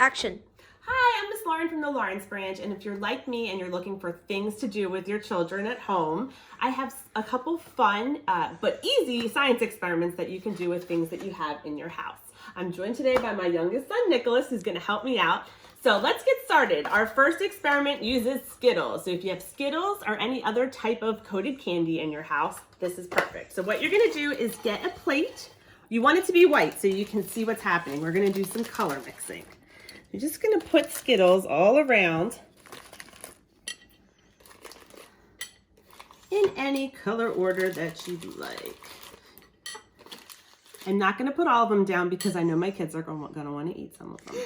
Action. Hi, I'm Miss Lauren from the Lawrence branch, and if you're like me and you're looking for things to do with your children at home, I have a couple fun but easy science experiments that you can do with things that you have in your house. I'm joined today by my youngest son, Nicholas, who's going to help me out. So let's get started. Our first experiment uses Skittles. So if you have Skittles or any other type of coated candy in your house, this is perfect. So what you're going to do is get a plate. You want it to be white so you can see what's happening. We're going to do some color mixing. You're just going to put Skittles all around in any color order that you'd like. I'm not going to put all of them down because I know my kids are going to want to eat some of them.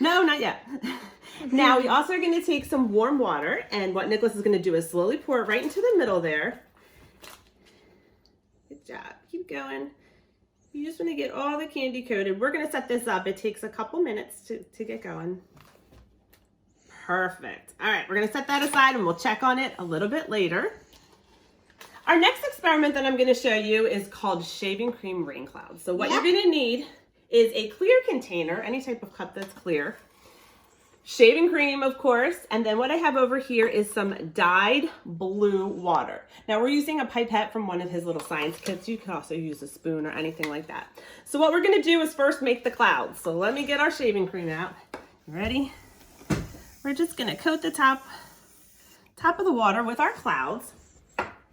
No, not yet. Now we also are going to take some warm water, and what Nicholas is going to do is slowly pour it right into the middle there. Good job. Keep going. You just want to get all the candy coated. We're going to set this up. It takes a couple minutes to get going. Perfect. All right, we're going to set that aside and we'll check on it a little bit later. Our next experiment that I'm going to show you is called shaving cream rain clouds. So what you're going to need is a clear container, any type of cup that's clear. Shaving cream, of course, and then what I have over here is some dyed blue water. Now we're using a pipette from one of his little science kits. You can also use a spoon or anything like that. So what we're gonna do is first make the clouds. So let me get our shaving cream out. Ready? We're just gonna coat the top of the water with our clouds.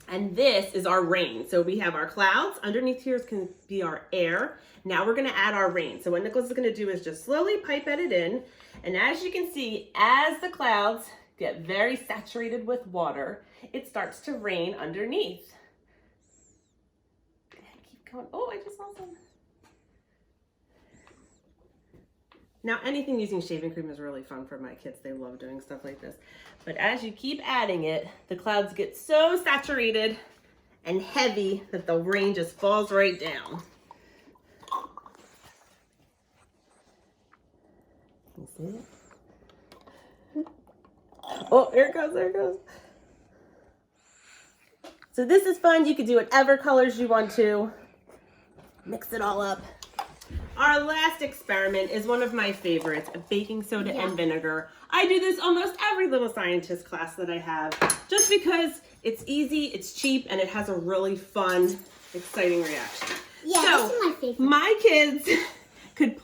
And this is our rain. So we have our clouds. Underneath here is going to be our air. Now we're going to add our rain. So what Nicholas is going to do is just slowly pipette it in. And as you can see, as the clouds get very saturated with water, it starts to rain underneath. Keep going. Oh, I just saw some. Now, anything using shaving cream is really fun for my kids. They love doing stuff like this. But as you keep adding it, the clouds get so saturated and heavy that the rain just falls right down. You see it? Oh, there it goes, there it goes. So this is fun. You can do whatever colors you want to. Mix it all up. Our last experiment is one of my favorites, baking soda and vinegar. I do this almost every little scientist class that I have, just because it's easy, it's cheap, and it has a really fun, exciting reaction. Yeah, so, this is my favorite.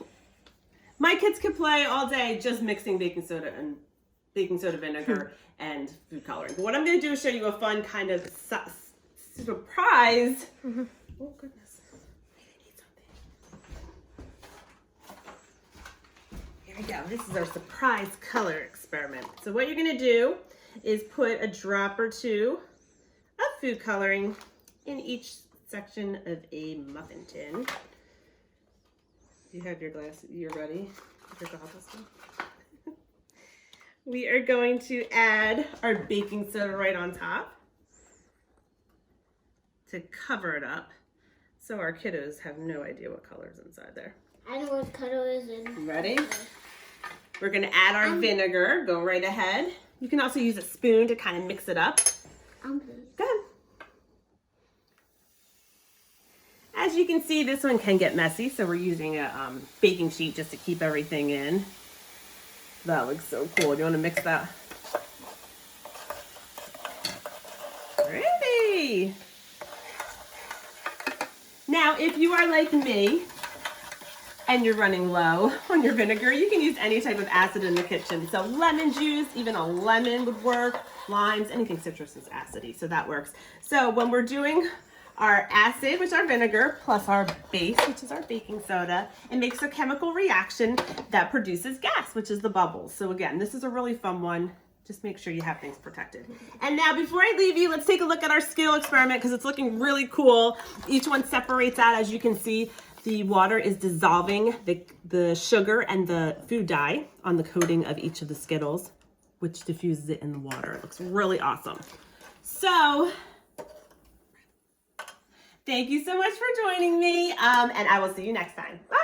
My kids could play all day just mixing baking soda vinegar and food coloring. But what I'm going to do is show you a fun kind of surprise. Oh goodness. Go. This is our surprise color experiment. So what you're going to do is put a drop or two of food coloring in each section of a muffin tin. You have your glass, you're ready? Your goggles on. We are going to add our baking soda right on top to cover it up so our kiddos have no idea what color is inside there. I know what color is in. Ready? We're going to add our vinegar. Go right ahead. You can also use a spoon to kind of mix it up. Go ahead. As you can see, this one can get messy, so we're using a baking sheet just to keep everything in. That looks so cool. Do you want to mix that? Ready. Now, if you are like me, and you're running low on your vinegar, you can use any type of acid in the kitchen. So lemon juice, even a lemon would work, limes, anything citrus is acidy, so that works. So when we're doing our acid, which is our vinegar, plus our base, which is our baking soda, it makes a chemical reaction that produces gas, which is the bubbles. So again, this is a really fun one. Just make sure you have things protected. And now before I leave you, let's take a look at our skill experiment because it's looking really cool. Each one separates out, as you can see. The water is dissolving the sugar and the food dye on the coating of each of the Skittles, which diffuses it in the water. It looks really awesome. So, thank you so much for joining me, and I will see you next time. Bye!